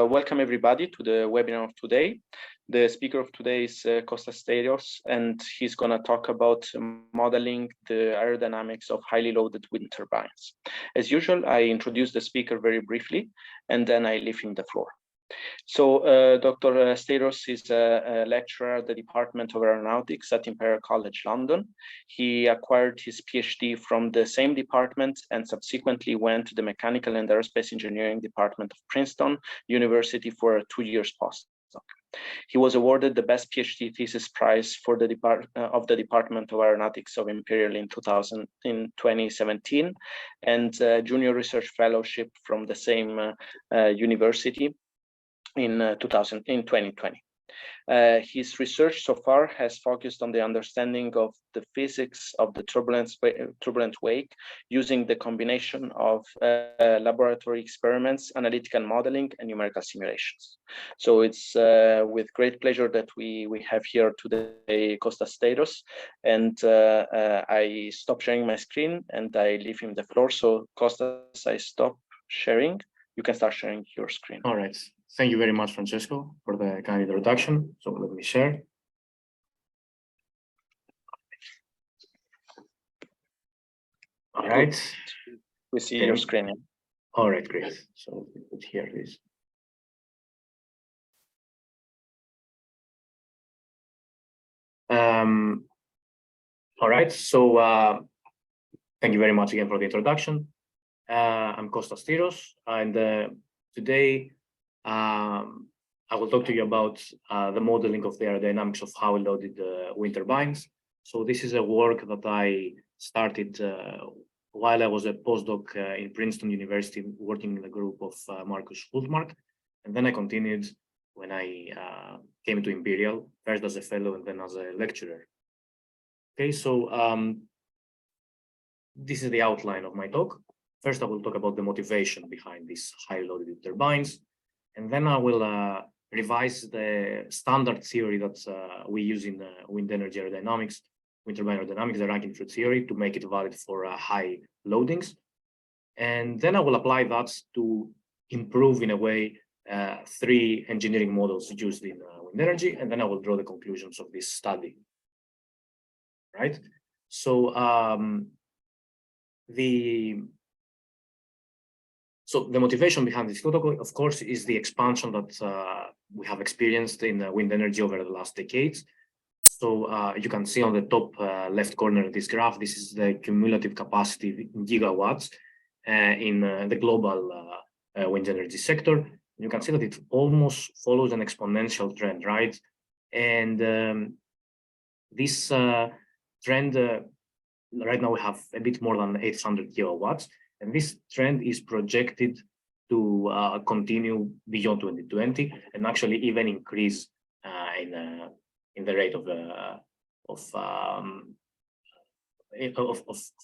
Welcome everybody to the webinar of today. The speaker of today is Kostas Steiros, and he's going to talk about modeling the aerodynamics of highly loaded wind turbines. As usual, I introduce the speaker very briefly, and then I leave him the floor. So Dr. Steiros is a lecturer at the Department of Aeronautics at Imperial College London. He acquired his PhD from the same department and subsequently went to the Mechanical and Aerospace Engineering Department of Princeton University for a 2-year postdoc. He was awarded the Best PhD Thesis Prize for the Department of Aeronautics of Imperial in 2017, and Junior Research Fellowship from the same university in 2020. His research so far has focused on the understanding of the physics of the turbulent wake using the combination of laboratory experiments, analytical modeling, and numerical simulations. So it's with great pleasure that we have here today Kostas Steiros, and I stop sharing my screen and I leave him the floor. So Kostas, I stop sharing. You can start sharing your screen. All right. Thank you very much, Francesco, for the kind introduction. So let me share. All right. We see your screen. All right, great. So let me put here this. All right. So thank you very much again for the introduction. I'm Kostas Steiros, and today I will talk to you about the modeling of the aerodynamics of highly loaded wind turbines. So this is a work that I started while I was a postdoc in Princeton University, working in a group of Marcus Hultmark, and then I continued when I came to Imperial, first as a fellow and then as a lecturer. Okay, so this is the outline of my talk. First, I will talk about the motivation behind these highly loaded turbines, and then I will revise the standard theory that we use in wind energy aerodynamics, wind turbine aerodynamics, the Rankine Froude theory, to make it valid for high loadings. And then I will apply that to improve, in a way, 3 engineering models used in wind energy, and then I will draw the conclusions of this study. Right? So the motivation behind this protocol, of course, is the expansion that we have experienced in wind energy over the last decades. So you can see on the top left corner of this graph, this is the cumulative capacity in gigawatts in the global wind energy sector. You can see that it almost follows an exponential trend, right? And this trend, right now we have a bit more than 800 gigawatts. And this trend is projected to continue beyond 2020 and actually even increase in the rate of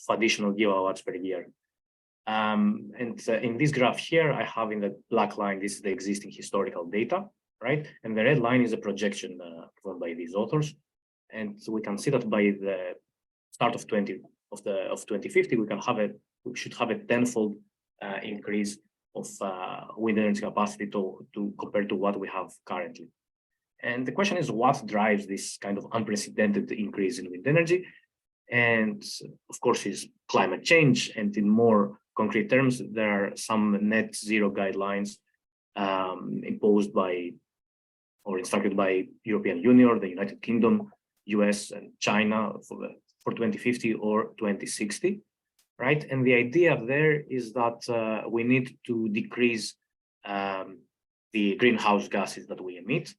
additional gigawatts per year. And in this graph here, I have in the black line, this is the existing historical data, right? And the red line is a projection performed by these authors. And so we can see that by the start of 2050, we should have a tenfold increase of wind energy capacity to compared to what we have currently. And the question is, what drives this kind of unprecedented increase in wind energy? And of course, is climate change. And in more concrete terms, there are some net zero guidelines imposed by or instructed by European Union, the United Kingdom, US, and China for 2050 or 2060. Right, and the idea there is that we need to decrease the greenhouse gases that we emit.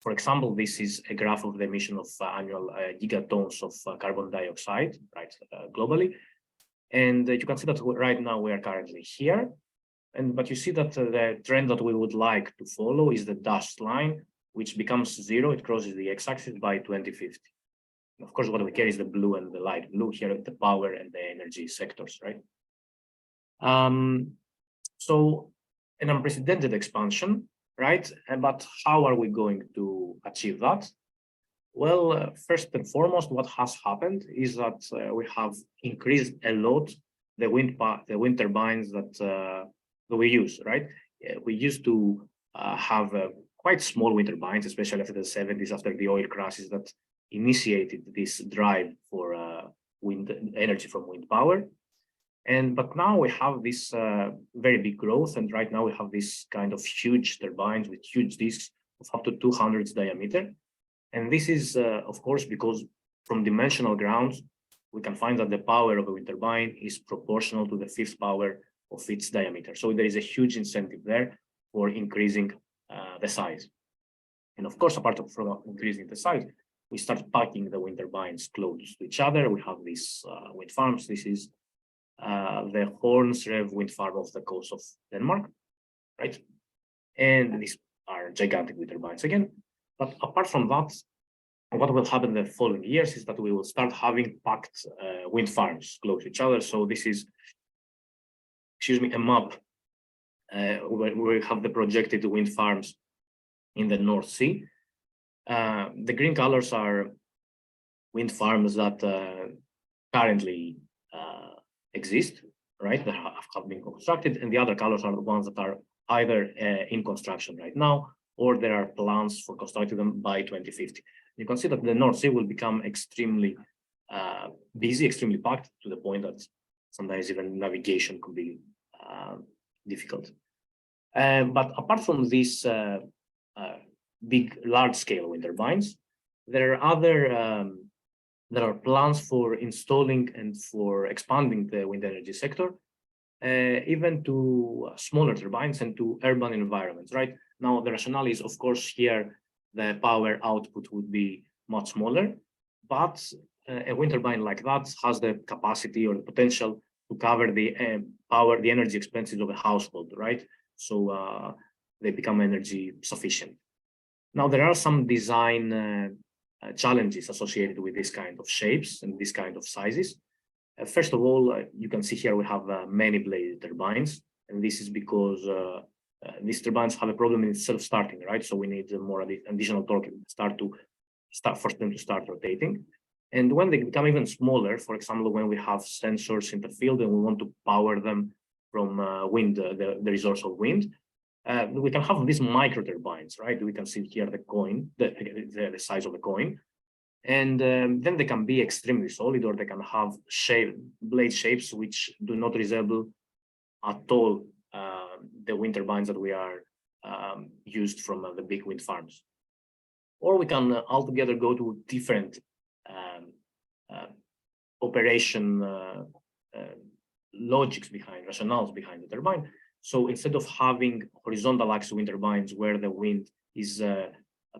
For example, this is a graph of the emission of annual gigatons of carbon dioxide, right, globally. And you can see that right now we are currently here. But you see that the trend that we would like to follow is the dashed line, which becomes zero. It crosses the x-axis by 2050. Of course, what we care is the blue and the light blue here, the power and the energy sectors, right? So an unprecedented expansion, right? But how are we going to achieve that? Well, first and foremost, what has happened is that we have increased a lot the wind turbines that we use, right? We used to have quite small wind turbines, especially after the 70s, after the oil crisis that initiated this drive for wind energy from wind power. But now we have this very big growth, and right now we have this kind of huge turbines with huge discs of up to 200 diameter. And this is, of course, because from dimensional grounds, we can find that the power of a wind turbine is proportional to the fifth power of its diameter. So there is a huge incentive there for increasing the size. And of course, apart from increasing the size, we start packing the wind turbines close to each other. We have these wind farms. This is the Horns Rev wind farm off the coast of Denmark, right? And these are gigantic wind turbines again. But apart from that, what will happen in the following years is that we will start having packed wind farms close to each other. So this is, a map where we have the projected wind farms in the North Sea. The green colors are wind farms that currently exist, right? That have been constructed, and the other colors are the ones that are either in construction right now, or there are plans for constructing them by 2050. You can see that the North Sea will become extremely busy, extremely packed, to the point that sometimes even navigation could be difficult. But apart from these big, large-scale wind turbines, there are plans for installing and for expanding the wind energy sector, even to smaller turbines and to urban environments, right? Now, the rationale is, of course, here the power output would be much smaller, but a wind turbine like that has the capacity or the potential to cover the energy expenses of a household, right? So they become energy sufficient. Now, there are some design challenges associated with this kind of shapes and this kind of sizes. First of all, you can see here we have many bladed turbines, and this is because these turbines have a problem in self-starting, right? So we need more additional torque for them to start rotating. And when they become even smaller, for example, when we have sensors in the field and we want to power them from wind, the resource of wind, we can have these micro turbines, right? We can see here the coin, the size of the coin. And then they can be extremely solid, or they can have blade shapes which do not resemble at all the wind turbines that we are used from the big wind farms. Or we can altogether go to different operation logics behind, rationales behind the turbine. So instead of having horizontal axis wind turbines where the wind is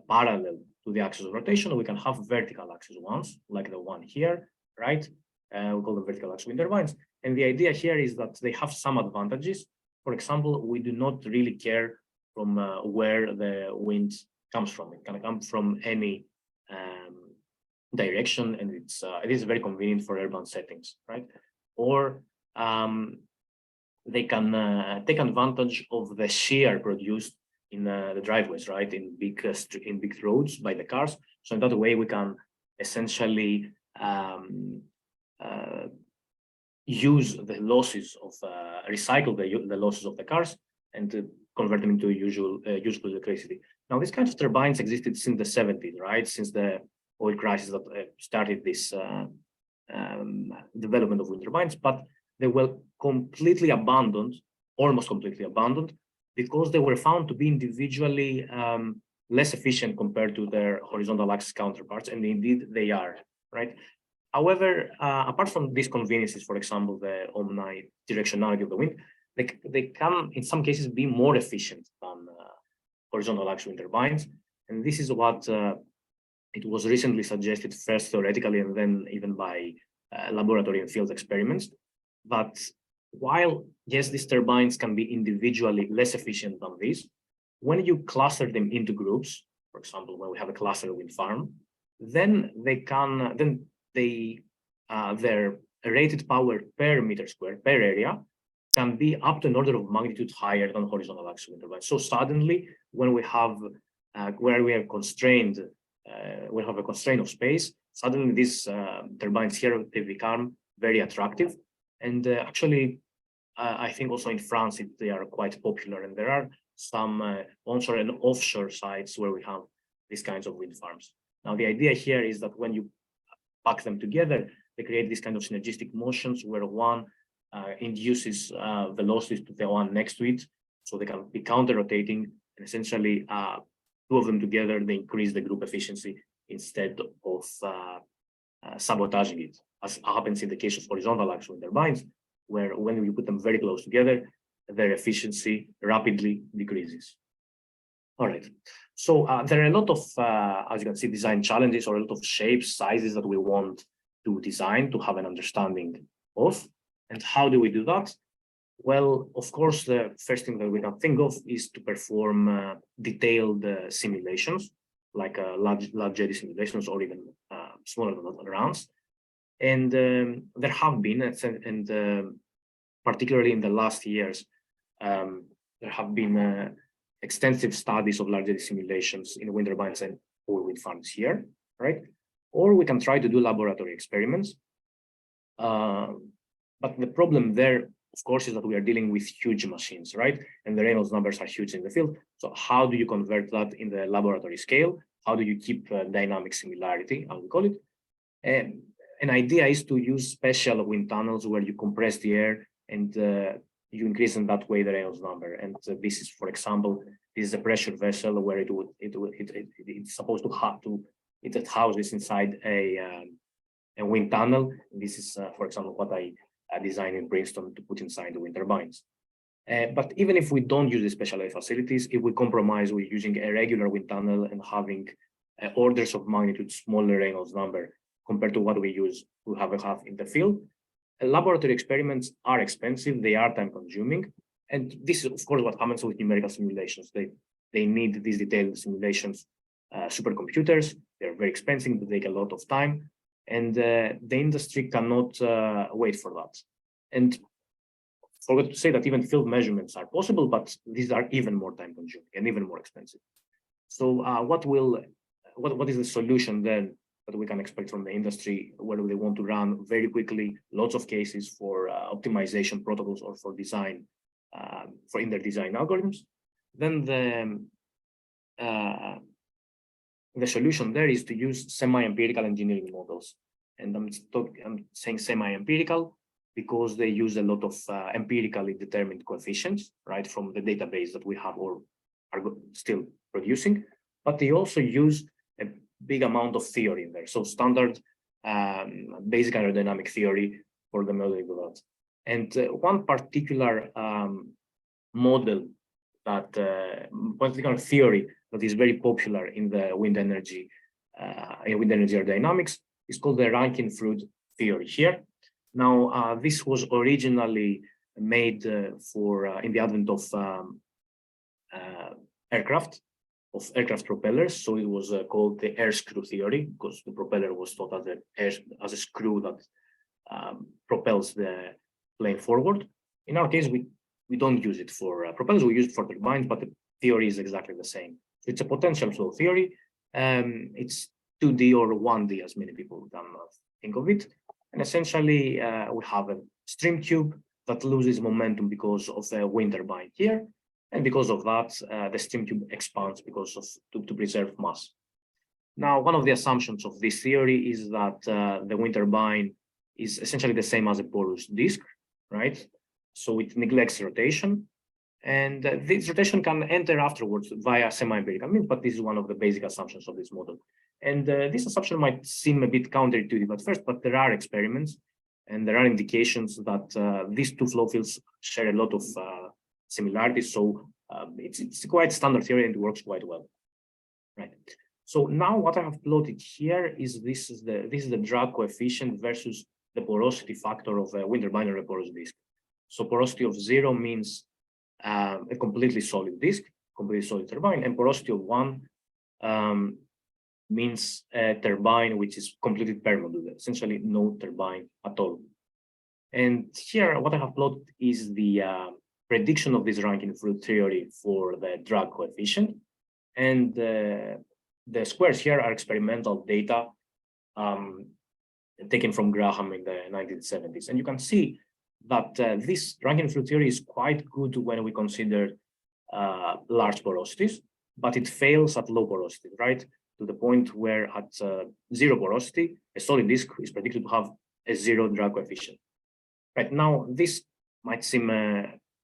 parallel to the axis of rotation, we can have vertical axis ones, like the one here, right? We call them vertical axis wind turbines. And the idea here is that they have some advantages. For example, we do not really care from where the wind comes from. It can come from any direction, and it is very convenient for urban settings, right? Or they can take advantage of the shear produced in the driveways, right? In big roads by the cars. So in that way, we can essentially use the losses of recycle the losses of the cars and to convert them into useful electricity. Now, these kinds of turbines existed since the 70s, right? Since the oil crisis that started this development of wind turbines, but they were completely abandoned, almost completely abandoned, because they were found to be individually less efficient compared to their horizontal axis counterparts, and indeed they are, right? However, apart from these conveniences, for example, the omnidirectionality of the wind, they can, in some cases, be more efficient than horizontal axis wind turbines. And this is what it was recently suggested, first theoretically and then even by laboratory and field experiments, that while, yes, these turbines can be individually less efficient than these, when you cluster them into groups, for example, when we have a cluster wind farm, then their rated power per meter square, per area, can be up to an order of magnitude higher than horizontal axis wind turbines. So suddenly, when we have where we are constrained, we have a constraint of space, suddenly these turbines here, they become very attractive. And actually, I think also in France, they are quite popular. And there are some onshore and offshore sites where we have these kinds of wind farms. Now, the idea here is that when you pack them together, they create these kind of synergistic motions where one induces velocities to the one next to it, so they can be counter-rotating, and essentially two of them together, they increase the group efficiency instead of sabotaging it, as happens in the case of horizontal axle turbines, where when you put them very close together, their efficiency rapidly decreases. All right, so there are a lot of, as you can see, design challenges, or a lot of shapes, sizes that we want to design to have an understanding of. And how do we do that? Well, of course, the first thing that we can think of is to perform detailed simulations, like large jetty simulations, or even smaller runs. And there have been, and particularly in the last years, there have been extensive studies of large jetty simulations in wind turbines and all wind farms here, right? Or we can try to do laboratory experiments. But the problem there, of course, is that we are dealing with huge machines, right? And the Reynolds numbers are huge in the field. So how do you convert that in the laboratory scale? How do you keep dynamic similarity, as we call it? And an idea is to use special wind tunnels where you compress the air and you increase in that way the Reynolds number. And this is, for example, this is a pressure vessel where it's supposed to have it houses inside a wind tunnel. This is, for example, what I designed in Princeton to put inside the wind turbines. But even if we don't use the specialized facilities, if we compromise with using a regular wind tunnel and having orders of magnitude smaller Reynolds number compared to what we have in the field, laboratory experiments are expensive, they are time consuming. And this is, of course, what happens with numerical simulations. They need these detailed simulations, supercomputers, they're very expensive, they take a lot of time. And the industry cannot wait for that. And forgot to say that even field measurements are possible, but these are even more time consuming and even more expensive. So what is the solution then that we can expect from the industry, whether they want to run very quickly, lots of cases for optimization protocols or for design, in their design algorithms? Then the solution there is to use semi-empirical engineering models. And I'm saying semi-empirical because they use a lot of empirically determined coefficients, right, from the database that we have or are still producing. But they also use a big amount of theory in there. So standard basic aerodynamic theory for the modeling of that. And one particular model that, particular theory that is very popular in the wind energy aerodynamics is called the Rankine Froude theory here. Now, this was originally made in the advent of aircraft propellers. So it was called the air screw theory because the propeller was thought as a screw that propels the plane forward. In our case, we don't use it for propellers, we use it for turbines, but the theory is exactly the same. It's a potential flow theory. It's 2D or 1D, as many people can think of it. And essentially, we have a stream tube that loses momentum because of the wind turbine here. And because of that, the stream tube expands to preserve mass. Now, one of the assumptions of this theory is that the wind turbine is essentially the same as a porous disk, right? So it neglects rotation. And this rotation can enter afterwards via semi-empirical means, but this is one of the basic assumptions of this model. And this assumption might seem a bit counterintuitive at first, but there are experiments and there are indications that these two flow fields share a lot of similarities. So it's quite standard theory and it works quite well, right? So now what I have plotted here is this is the drag coefficient versus the porosity factor of a wind turbine or a porous disk. So porosity of 0 means a completely solid disk, completely solid turbine, and porosity of 1 means a turbine which is completely permeable, essentially no turbine at all. And here, what I have plotted is the prediction of this Rankine Froude theory for the drag coefficient, and the squares here are experimental data taken from Graham in the 1970s, and you can see that this Rankine Froude theory is quite good when we consider large porosities, but it fails at low porosity, right? To the point where at zero porosity, a solid disk is predicted to have a zero drag coefficient. Right now, this might seem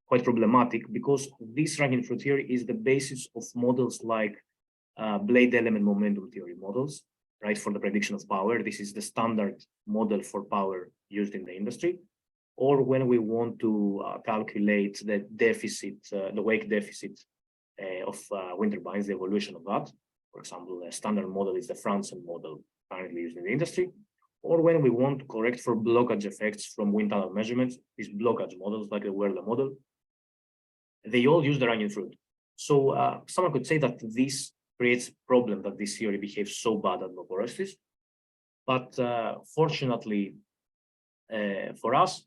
quite problematic because this Rankine Froude theory is the basis of models like blade element momentum theory models, right, for the prediction of power. This is the standard model for power used in the industry. Or when we want to calculate the deficit, the wake deficit of wind turbines, the evolution of that. For example, a standard model is the Frandsen model currently used in the industry. Or when we want to correct for blockage effects from wind tunnel measurements, these blockage models like the Werle model, they all use the Rankine Froude. So someone could say that this creates a problem that this theory behaves so bad at low porosities. But fortunately for us,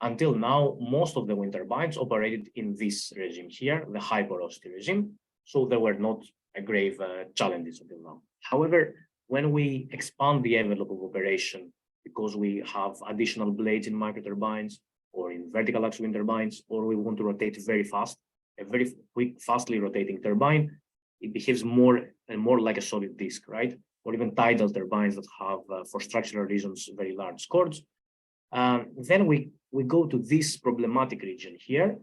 until now, most of the wind turbines operated in this regime here, the high porosity regime. So there were not a grave challenges until now. However, when we expand the envelope of operation, because we have additional blades in microturbines or in vertical axis wind turbines, or we want to rotate very fast, a very quick, fastly rotating turbine, it behaves more and more like a solid disk, right? Or even tidal turbines that have, for structural reasons, very large chords. Then we go to this problematic region here.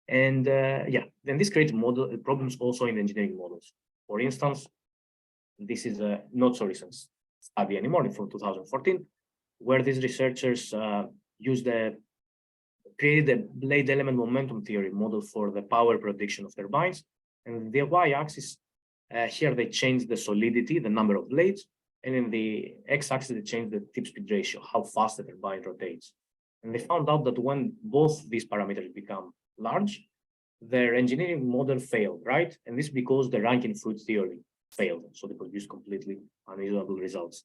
And then this creates problems also in engineering models. For instance, this is a not so recent study anymore from 2014, where these researchers created a blade element momentum theory model for the power prediction of turbines. And the y-axis, here they changed the solidity, the number of blades, and in the x-axis they changed the tip speed ratio, how fast the turbine rotates. And they found out that when both these parameters become large, their engineering model failed, right? And this because the Rankine Froude theory failed. So they produced completely unreasonable results.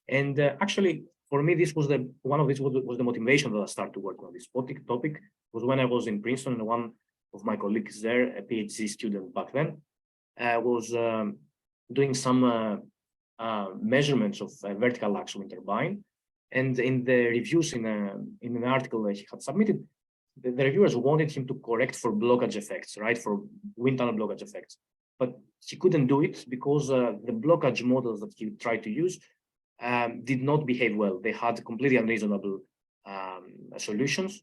And actually, for me, this was one of these was the motivation that I started working on this topic. Was when I was in Princeton, and one of my colleagues there, a PhD student back then, was doing some measurements of a vertical axis wind turbine. And in the reviews in an article that he had submitted, the reviewers wanted him to correct for blockage effects, right, for wind tunnel blockage effects. But he couldn't do it because the blockage models that he tried to use did not behave well. They had completely unreasonable solutions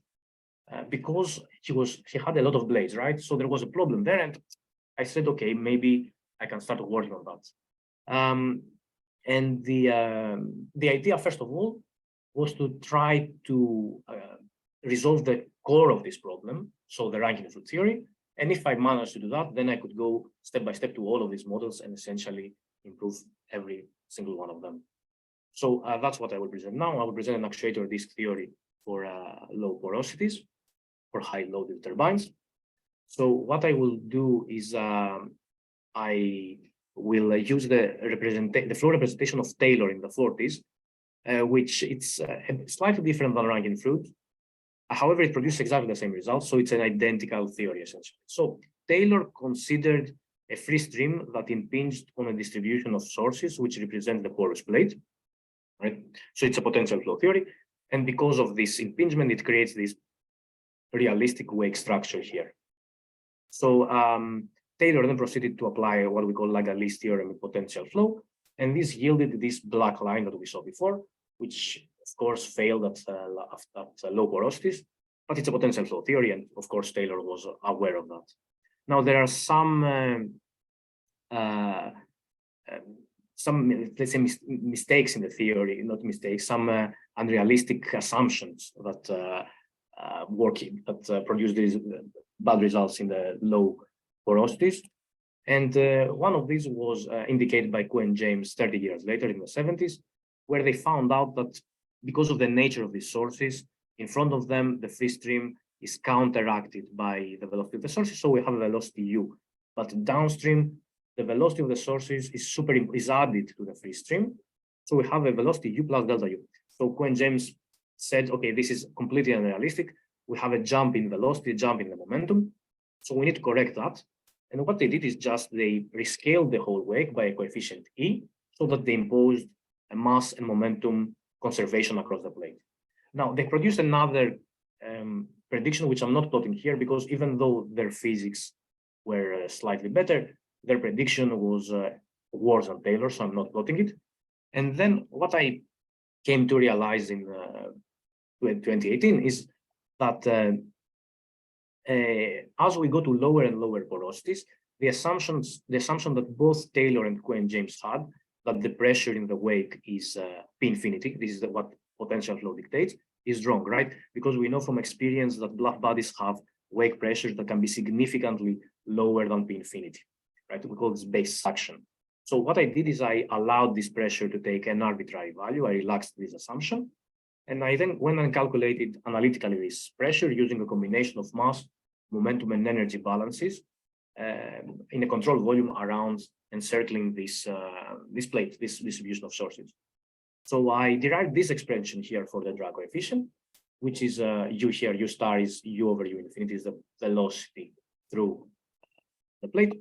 because he had a lot of blades, right? So there was a problem there, and I said, okay, maybe I can start working on that. And the idea, first of all, was to try to resolve the core of this problem, so the Rankine Froude theory. And if I managed to do that, then I could go step by step to all of these models and essentially improve every single one of them. So that's what I will present now. I will present an actuator disk theory for low porosities, for high loaded turbines. So what I will do is I will use the flow representation of Taylor in the 40s, which it's slightly different than Rankine Froude. However, it produces exactly the same results, so it's an identical theory essentially. So Taylor considered a free stream that impinged on a distribution of sources which represent the porous plate, right? So it's a potential flow theory, and because of this impingement, it creates this realistic wake structure here. So Taylor then proceeded to apply what we call Lagalliste theorem in potential flow, and this yielded this black line that we saw before, which of course failed at low porosities, but it's a potential flow theory, and of course Taylor was aware of that. Now there are some let's say mistakes in the theory, not mistakes, some unrealistic assumptions that produce these bad results in the low porosities. And one of these was indicated by Kuhn and James 30 years later in the 70s, where they found out that because of the nature of these sources, in front of them, the free stream is counteracted by the velocity of the sources. So we have a velocity u, but downstream, the velocity of the sources is added to the free stream. So we have a velocity u plus delta u. So Kuhn and James said, okay, this is completely unrealistic. We have a jump in velocity, a jump in the momentum. So we need to correct that. And what they did is just they rescaled the whole wake by a coefficient E, so that they imposed a mass and momentum conservation across the plate. Now, they produced another prediction, which I'm not plotting here, because even though their physics were slightly better. Their prediction was worse than Taylor, so I'm not plotting it. And then what I came to realize in 2018 is that as we go to lower and lower porosities, the assumption that both Taylor and Cohen-James had, that the pressure in the wake is P infinity, this is what potential flow dictates, is wrong, right? Because we know from experience that bluff bodies have wake pressures that can be significantly lower than P infinity, right? We call this base suction. So what I did is I allowed this pressure to take an arbitrary value. I relaxed this assumption. And I then went and calculated analytically this pressure using a combination of mass, momentum, and energy balances in a controlled volume around encircling this plate, this distribution of sources. So I derived this expression here for the drag coefficient, which is U here, U star is U over U infinity, is the velocity through the plate.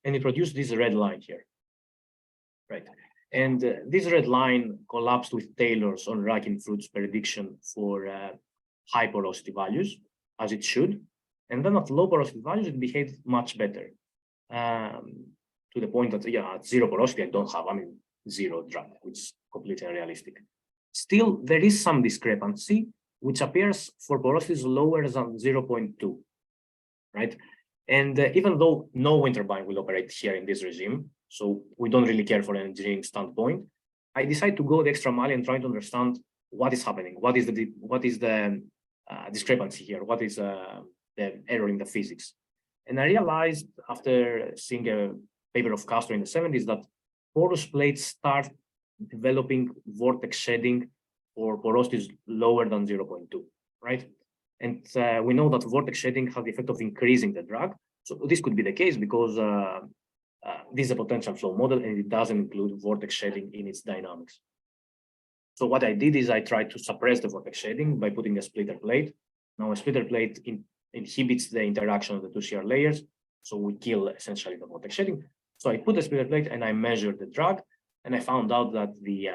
And it produced this red line here, right? And this red line collapsed with Taylor's on Rankine Froude's prediction for high porosity values, as it should. And then at low porosity values, it behaved much better, to the point that, yeah, at zero porosity, I don't have, zero drag, which is completely unrealistic. Still, there is some discrepancy, which appears for porosities lower than 0.2, right? And even though no wind turbine will operate here in this regime, so we don't really care for an engineering standpoint, I decided to go the extra mile and try to understand what is happening, what is the discrepancy here, what is the error in the physics. And I realized after seeing a paper of Castro in the 70s that porous plates start developing vortex shedding for porosities lower than 0.2, right? And we know that vortex shedding has the effect of increasing the drag. So this could be the case because this is a potential flow model and it doesn't include vortex shedding in its dynamics. So what I did is I tried to suppress the vortex shedding by putting a splitter plate. Now a splitter plate inhibits the interaction of the two shear layers. So we kill essentially the vortex shedding. So I put a splitter plate and I measured the drag, and I found out that the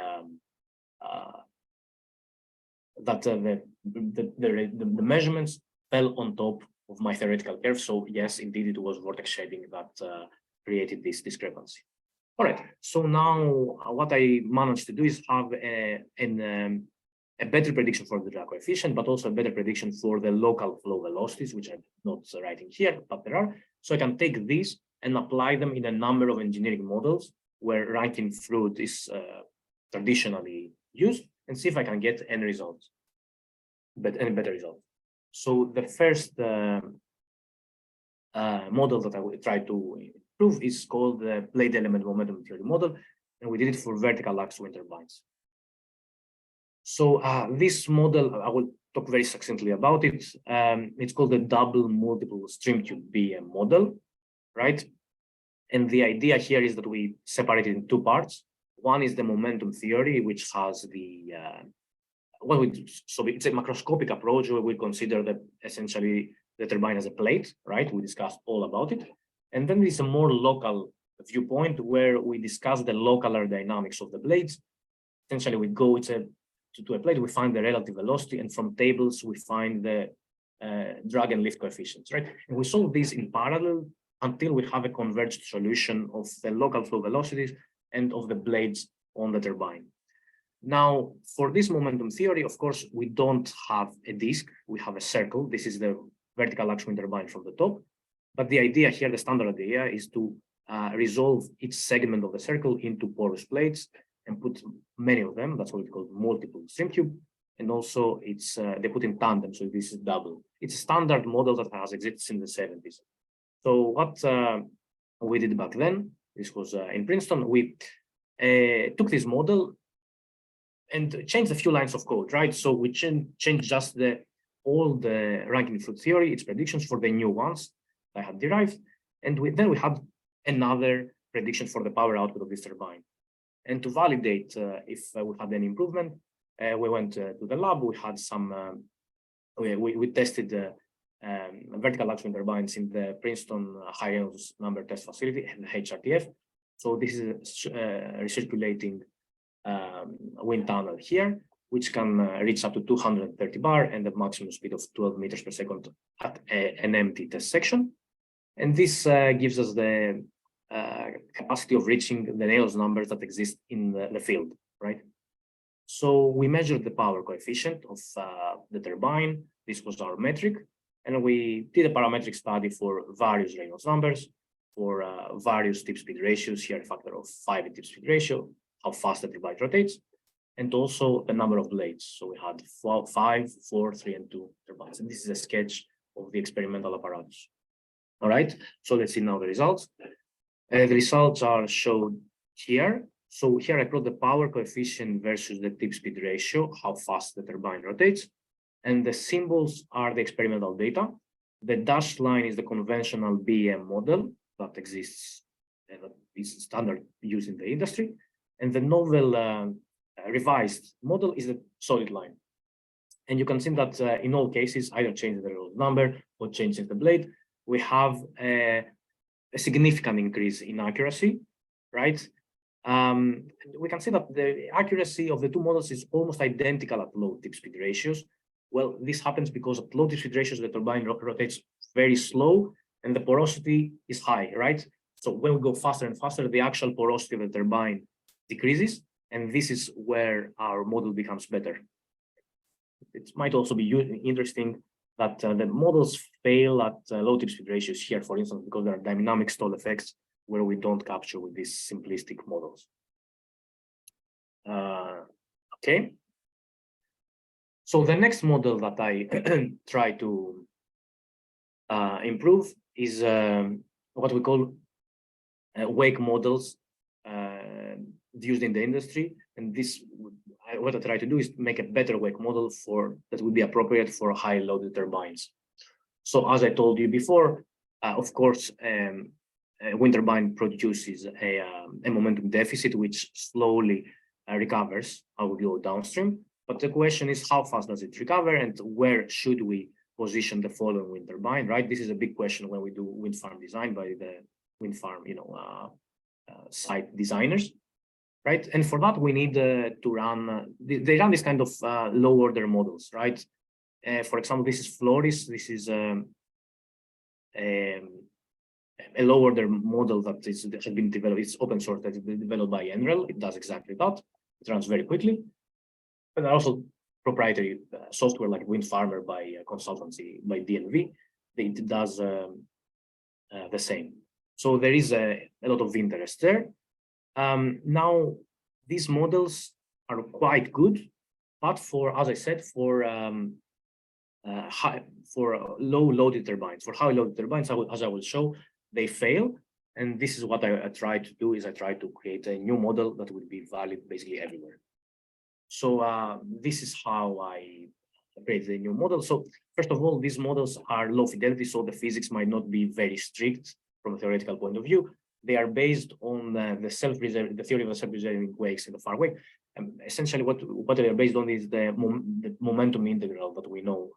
measurements fell on top of my theoretical curve. So yes, indeed, it was vortex shedding that created this discrepancy. All right. So now what I managed to do is have a better prediction for the drag coefficient, but also a better prediction for the local flow velocities, which I'm not writing here, but there are. So I can take these and apply them in a number of engineering models where Rankine Froude is traditionally used, and see if I can get any results, but any better result. So the first model that I will try to improve is called the plate element momentum theory model, and we did it for vertical axe wind turbines. So this model, I will talk very succinctly about it. It's called the double multiple stream tube BM model, right? And the idea here is that we separate it in two parts. One is the momentum theory, which has the so it's a macroscopic approach where we consider that essentially the turbine as a plate, right? We discussed all about it. And then there's a more local viewpoint where we discuss the local aerodynamics of the blades. Essentially, we go to a plate, we find the relative velocity, and from tables, we find the drag and lift coefficients, right? And we solve these in parallel until we have a converged solution of the local flow velocities and of the blades on the turbine. Now, for this momentum theory, of course, we don't have a disk, we have a circle. This is the vertical axe wind turbine from the top. But the idea here, the standard idea, is to resolve each segment of the circle into porous plates and put many of them. That's what we call multiple stream tube. And also it's they put in tandem, so this is double. It's a standard model that has existed in the 70s. So what we did back then, this was in Princeton, we took this model and changed a few lines of code, right? So we changed just all the Rankine Froude theory, its predictions for the new ones I had derived. And then we had another prediction for the power output of this turbine. And to validate if we had any improvement, we went to the lab. We had some, we tested vertical axe wind turbines in the Princeton High Reynolds number test facility and HRTF. So this is a recirculating wind tunnel here, which can reach up to 230 bar and a maximum speed of 12 meters per second at an empty test section. And this gives us the capacity of reaching the Reynolds numbers that exist in the field, right? So we measured the power coefficient of the turbine. This was our metric. And we did a parametric study for various Reynolds numbers, for various tip-speed ratios, here a factor of 5 in tip-speed ratio, how fast the turbine rotates, and also the number of blades. So we had 5, 4, 3, and 2 turbines. And this is a sketch of the experimental apparatus. All right, so let's see now the results. The results are shown here. So here I plot the power coefficient versus the tip-speed ratio, how fast the turbine rotates. And the symbols are the experimental data. The dashed line is the conventional BEM model that exists and that is standard used in the industry. And the novel revised model is the solid line. And you can see that in all cases, either changing the Reynolds number or changing the blade, we have a significant increase in accuracy, right? We can see that the accuracy of the two models is almost identical at low tip-speed ratios. Well, this happens because at low tip-speed ratios, the turbine rotates very slow and the porosity is high, right? So when we go faster and faster, the actual porosity of the turbine decreases, and this is where our model becomes better. It might also be interesting that the models fail at low tip-speed ratios here, for instance, because there are dynamic stall effects where we don't capture with these simplistic models. Okay. So the next model that I try to improve is what we call wake models used in the industry. And this, what I try to do is make a better wake model that would be appropriate for high loaded turbines. So as I told you before, of course, a wind turbine produces a momentum deficit, which slowly recovers as we go downstream. But the question is, how fast does it recover, and where should we position the following wind turbine, right? This is a big question when we do wind farm design by the wind farm, site designers, right? And for that, we need to run, they run this kind of low order models, right? For example, this is Floris. This is a low order model that has been developed. It's open source, that has been developed by Werle. It does exactly that. It runs very quickly. But also proprietary software like Wind Farmer by consultancy by DNV. It does the same. So there is a lot of interest there. Now, these models are quite good, but for, as I said, for low loaded turbines, for high loaded turbines, as I will show, they fail. And this is what I try to do, is I try to create a new model that would be valid basically everywhere. So this is how I create the new model. So first of all, these models are low fidelity, so the physics might not be very strict from a theoretical point of view. They are based on the theory of the self-preserving wakes in the far wake. Essentially, what they are based on is the momentum integral that we know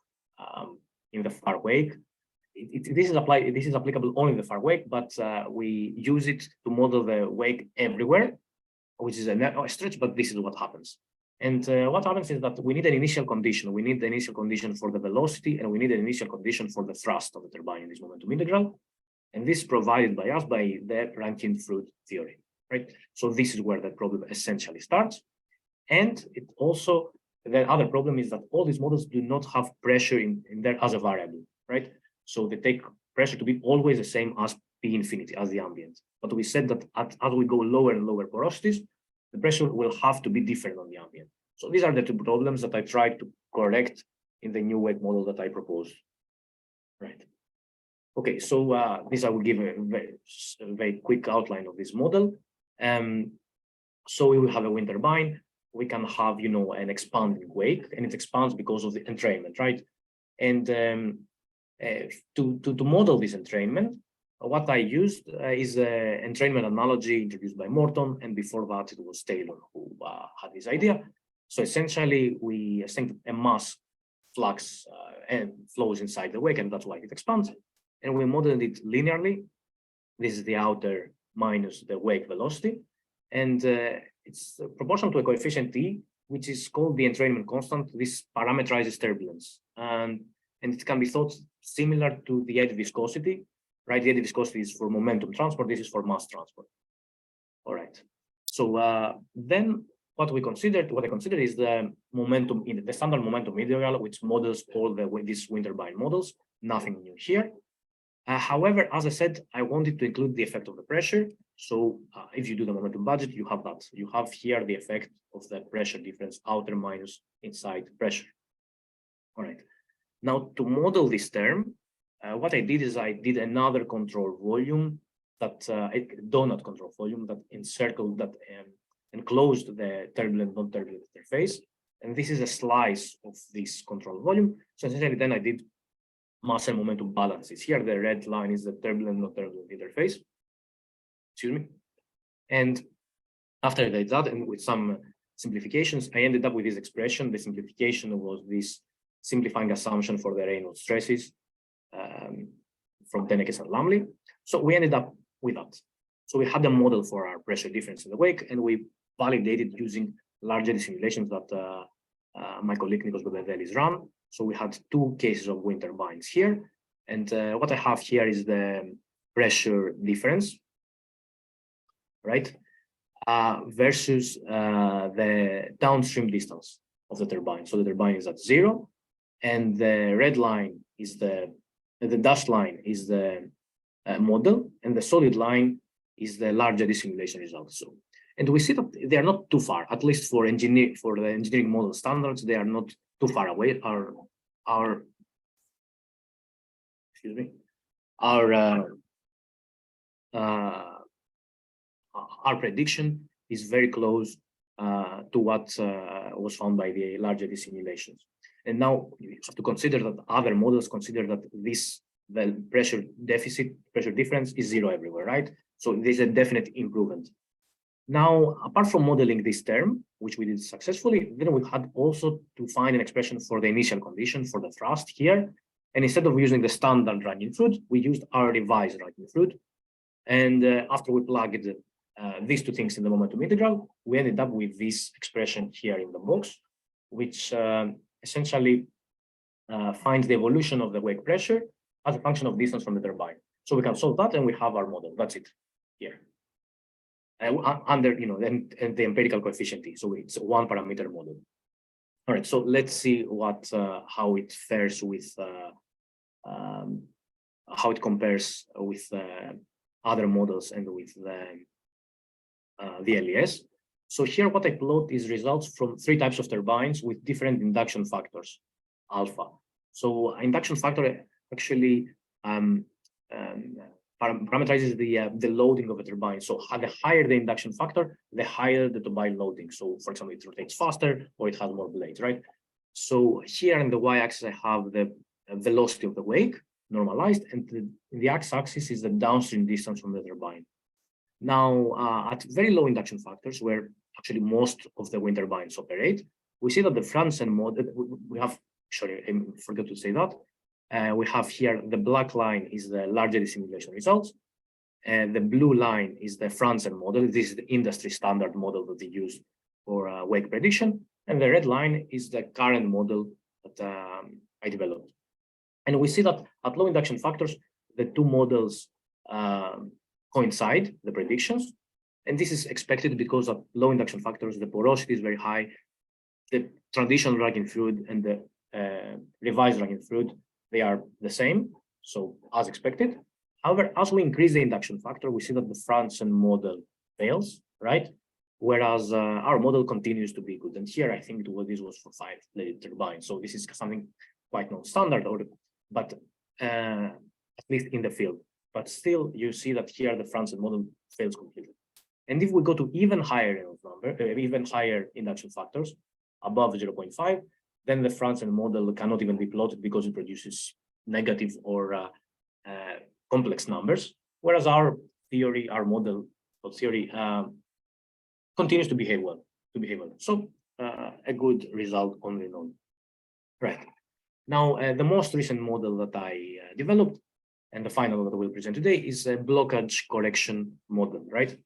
in the far wake. This is applicable only in the far wake, but we use it to model the wake everywhere, which is a stretch, but this is what happens. And what happens is that we need an initial condition. We need the initial condition for the velocity, and we need an initial condition for the thrust of the turbine in this momentum integral. And this is provided by us by the Rankine Froude theory, right? So this is where the problem essentially starts. And it also, the other problem is that all these models do not have pressure in there as a variable, right? So they take pressure to be always the same as P infinity, as the ambient. But we said that as we go lower and lower porosities, the pressure will have to be different on the ambient. So these are the two problems that I tried to correct in the new wake model that I proposed, right? Okay, so this I will give a very quick outline of this model. So we will have a wind turbine. We can have, an expanding wake, and it expands because of the entrainment, right? And to model this entrainment, what I used is an entrainment analogy introduced by Morton, and before that it was Taylor who had this idea. So essentially, we think a mass flux and flows inside the wake, and that's why it expands. And we modeled it linearly. This is the outer minus the wake velocity, and it's proportional to a coefficient T, which is called the entrainment constant. This parameterizes turbulence, and it can be thought similar to the edge viscosity. right? The added viscosity is for momentum transport. This is for mass transport. All right. So then what I considered is the momentum in the standard momentum integral, which models all these wind turbine models. Nothing new here. However, as I said, I wanted to include the effect of the pressure. So if you do the momentum budget, you have that. You have here the effect of the pressure difference, outer minus inside pressure. All right. Now to model this term, what I did is I did another control volume that donut control volume that encircled that enclosed the turbulent, non-turbulent interface. And this is a slice of this control volume. So essentially then I did mass and momentum balances. Here the red line is the turbulent, non-turbulent interface. Excuse me. And after I did that, and with some simplifications, I ended up with this expression. The simplification was this simplifying assumption for the Reynolds stresses from Tenekes and Lumley. So we ended up with that. So we had a model for our pressure difference in the wake, and we validated using larger simulations that my colleague Nikos Bebedelis ran. So we had two cases of wind turbines here. And what I have here is the pressure difference, right? Versus the downstream distance of the turbine. So the turbine is at 0. And the red line is the dashed line is the model, and the solid line is the larger simulation result. So, and we see that they are not too far, at least for the engineering model standards, they are not too far away. Our prediction is very close to what was found by the larger simulations. And now you have to consider that other models consider that the pressure difference is 0 everywhere, right? So there's a definite improvement. Now, apart from modeling this term, which we did successfully, then we had also to find an expression for the initial condition for the thrust here. And instead of using the standard Rankine Froude, we used our revised Rankine Froude. And after we plugged these two things in the momentum integral, we ended up with this expression here in the box, which essentially finds the evolution of the wake pressure as a function of distance from the turbine. So we can solve that, and we have our model. That's it here. Under and the empirical coefficient. So it's a 1-parameter model. All right. So let's see how it fares with how it compares with other models and with the LES. So here, what I plot is results from 3 types of turbines with different induction factors, alpha. So induction factor actually parameterizes the loading of a turbine. So the higher the induction factor, the higher the turbine loading. So for example, it rotates faster or it has more blades, right? So here in the y-axis, I have the velocity of the wake normalized, and in the x-axis is the downstream distance from the turbine. Now, at very low induction factors, where actually most of the wind turbines operate, we see that the Frandsen model, we have, sorry, I forgot to say that. We have here the black line is the larger simulation results, and the blue line is the Frandsen model. This is the industry standard model that they use for wake prediction, and the red line is the current model that I developed. And we see that at low induction factors, the two models coincide, the predictions, and this is expected because at low induction factors, the porosity is very high. The traditional Rankine Froude and the revised Rankine Froude, they are the same, so as expected. However, as we increase the induction factor, we see that the Frandsen model fails, right? Whereas our model continues to be good. And here, I think this was for 5-bladed turbines. So this is something quite non-standard, but at least in the field. But still, you see that here the Frandsen model fails completely. And if we go to even higher even higher induction factors, above 0.5, then the Frandsen model cannot even be plotted because it produces negative or complex numbers. Whereas our theory, our model of theory, continues to behave well. So a good result on the node. Right. Now, the most recent model that I developed, and the final that we'll present today, is a blockage correction model, right?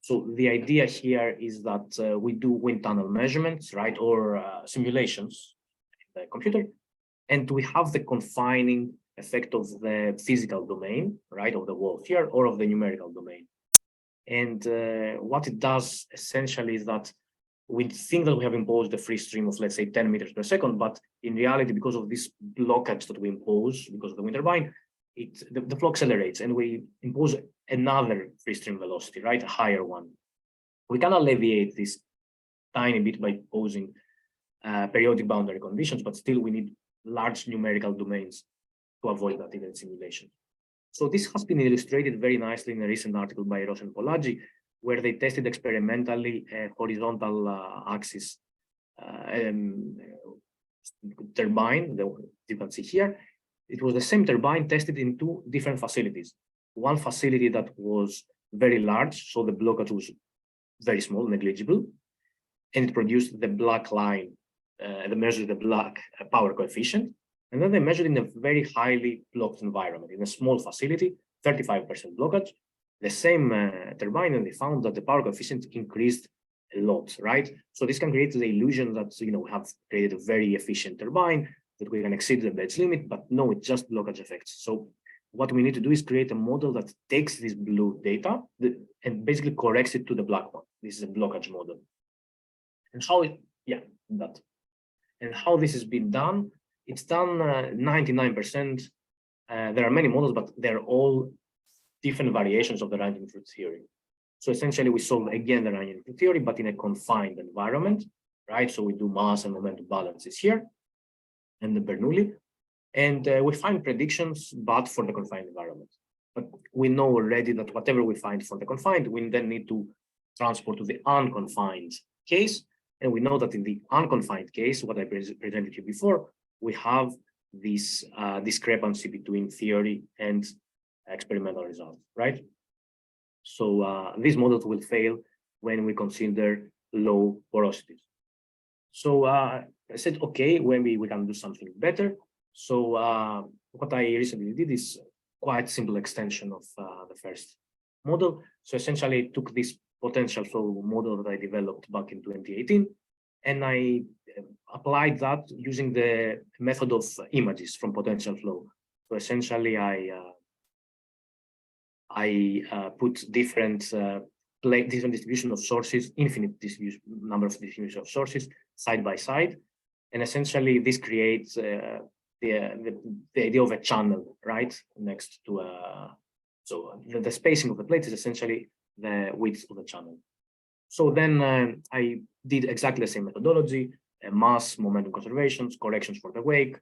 So the idea here is that we do wind tunnel measurements, right, or simulations in the computer, and we have the confining effect of the physical domain, right, of the wall here, or of the numerical domain. And what it does essentially is that we think that we have imposed a free stream of, let's say, 10 meters per second, but in reality, because of this blockage that we impose, because of the wind turbine, the flow accelerates, and we impose another free stream velocity, right, a higher one. We can alleviate this tiny bit by imposing periodic boundary conditions, but still we need large numerical domains to avoid that in simulation. So this has been illustrated very nicely in a recent article by Ross and Polaggi, where they tested experimentally a horizontal axis turbine, you can see here. It was the same turbine tested in two different facilities. One facility that was very large, so the blockage was very small, negligible, and it produced the black line. They measured the black power coefficient, and then they measured in a very highly blocked environment, in a small facility, 35% blockage, the same turbine, and they found that the power coefficient increased a lot, right? So this can create the illusion that, we have created a very efficient turbine, that we can exceed the Betz limit, but no, it's just blockage effects. So what we need to do is create a model that takes this blue data and basically corrects it to the black one. This is a blockage model. And how and how this has been done, it's done 99%. There are many models, but they're all different variations of the Rankine Froude theory. So essentially, we solve again the Rankine Froude theory, but in a confined environment, right? So we do mass and momentum balances here, and the Bernoulli, and we find predictions, but for the confined environment. But we know already that whatever we find for the confined, we then need to transport to the unconfined case. And we know that in the unconfined case, what I presented you before, we have this discrepancy between theory and experimental results, right? So these models will fail when we consider low porosities. So I said, okay, when we can do something better. So what I recently did is quite simple extension of the first model. So essentially, I took this potential flow model that I developed back in 2018, and I applied that using the method of images from potential flow. So essentially, I put different distribution of sources, infinite number of distribution of sources side by side, and essentially this creates the idea of a channel, right, next to so the spacing of the plate is essentially the width of the channel. So then I did exactly the same methodology: mass, momentum conservations, corrections for the wake,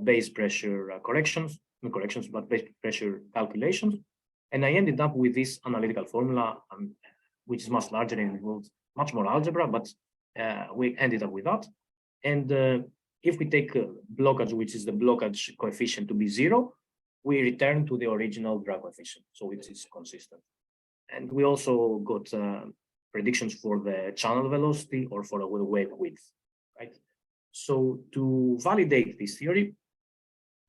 base pressure corrections, not corrections, but base pressure calculations. And I ended up with this analytical formula, which is much larger and involves much more algebra, but we ended up with that. And if we take blockage, which is the blockage coefficient, to be 0, we return to the original drag coefficient, so which is consistent. And we also got predictions for the channel velocity or for the wake width, right? So to validate this theory,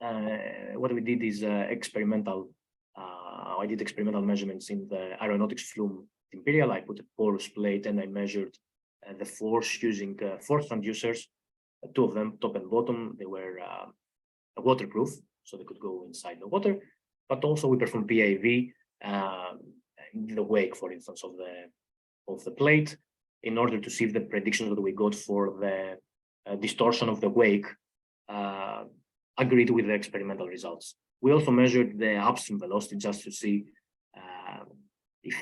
what we did is experimental. I did experimental measurements in the aeronautics flume imperial. I put a porous plate and I measured the force using force transducers, 2 of them, top and bottom. They were waterproof, so they could go inside the water. But also we performed PAV in the wake, for instance, of the plate, in order to see if the predictions that we got for the distortion of the wake agreed with the experimental results. We also measured the upstream velocity just to see if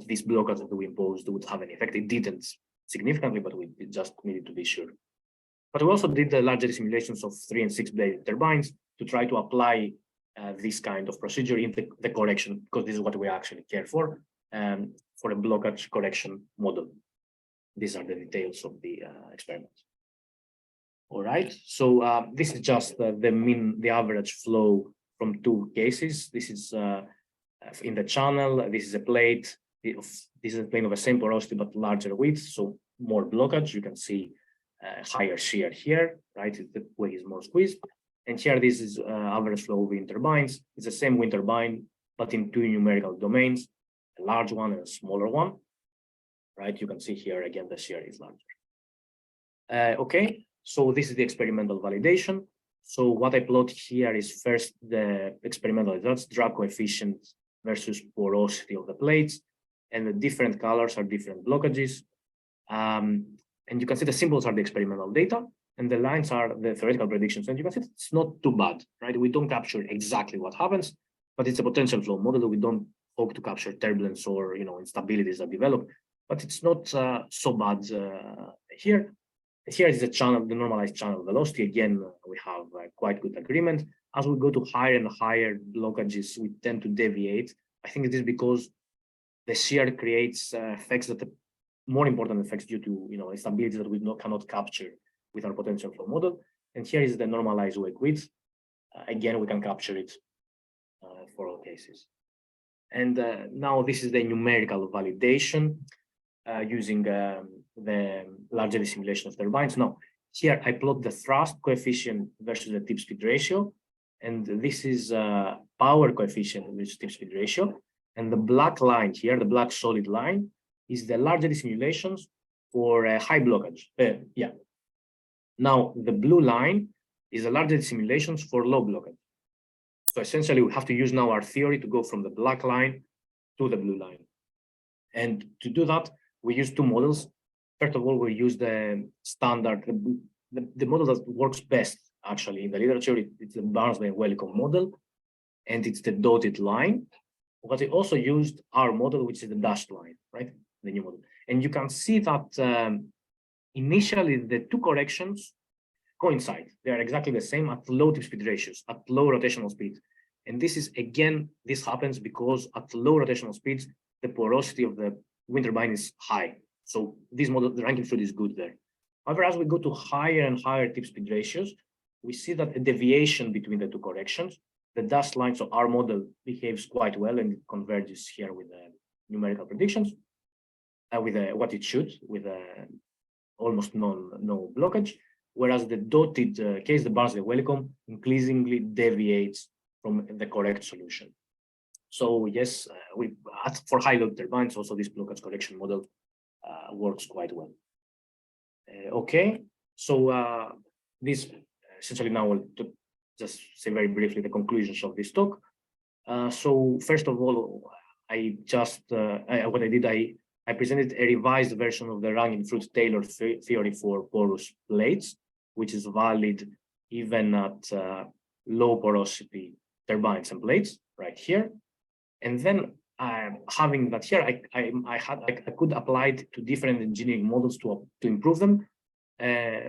this blockage that we imposed would have any effect. It didn't significantly, but we just needed to be sure. But we also did the larger simulations of 3 and 6 blade turbines to try to apply this kind of procedure in the correction, because this is what we actually care for a blockage correction model. These are the details of the experiment. All right, so this is just the average flow from 2 cases. This is in the channel. This is a plate. This is a plane of the same porosity but larger width, so more blockage. You can see higher shear here, right? The wake is more squeezed. And here, this is average flow of wind turbines. It's the same wind turbine, but in 2 numerical domains, a large one and a smaller one, right? You can see here again the shear is larger. Okay, so this is the experimental validation. So what I plot here is first the experimental results, drag coefficient versus porosity of the plates, and the different colors are different blockages. And you can see the symbols are the experimental data, and the lines are the theoretical predictions. And you can see it's not too bad, right? We don't capture exactly what happens, but it's a potential flow model. We don't hope to capture turbulence or instabilities that develop, but it's not so bad here. Here is the channel, the normalized channel velocity. Again, we have quite good agreement. As we go to higher and higher blockages, we tend to deviate. I think it is because the shear creates effects that are more important effects due to instabilities that we cannot capture with our potential flow model. And here is the normalized wake width. Again, we can capture it for all cases. And now this is the numerical validation using the large simulation of turbines. Now, here I plot the thrust coefficient versus the tip speed ratio. And this is power coefficient versus tip speed ratio. And the black line here, the black solid line, is the large simulations for high blockage. Now, the blue line is the large simulations for low blockage. So essentially, we have to use now our theory to go from the black line to the blue line. And to do that, we use two models. First of all, we use the standard, the model that works best actually in the literature. It's the Barnes-Welcome model, and it's the dotted line. But we also used our model, which is the dashed line, right? The new model. And you can see that initially the two corrections coincide. They are exactly the same at low tip speed ratios, at low rotational speed. And this is, again, this happens because at low rotational speeds, the porosity of the wind turbine is high. So this model, the Rankine Froude is good there. However, as we go to higher and higher tip speed ratios, we see that a deviation between the two corrections. The dashed line, so our model behaves quite well and it converges here with the numerical predictions, with what it should, with almost no blockage. Whereas the dotted case, the Barnes-Welcome, increasingly deviates from the correct solution. So yes, for high load turbines, also this blockage correction model works quite well. Okay, so this essentially now will just say very briefly the conclusions of this talk. So first of all, I just what I did, I presented a revised version of the Rankine Froude Taylor theory for porous plates, which is valid even at low porosity turbines and plates right here. And then having that here, I could apply it to different engineering models to improve them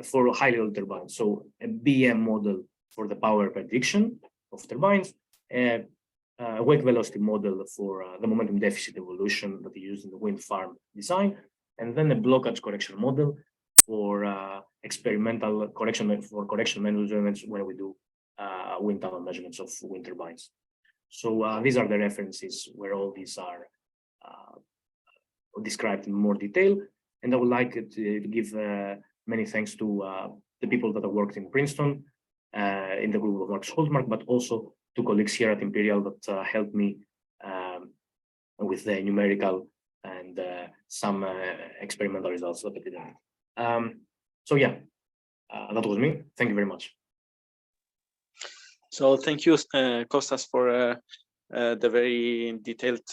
for high load turbines. So a BM model for the power prediction of turbines, wake velocity model for the momentum deficit evolution that we use in the wind farm design, and then a blockage correction model for experimental correction measurements when we do wind tunnel measurements of wind turbines. So these are the references where all these are described in more detail. And I would like to give many thanks to the people that have worked in Princeton, in the group of Marcus Holzmark, but also to colleagues here at Imperial that helped me with the numerical and some experimental results that I did. So yeah, that was me. Thank you very much. So thank you, Kostas, for the very detailed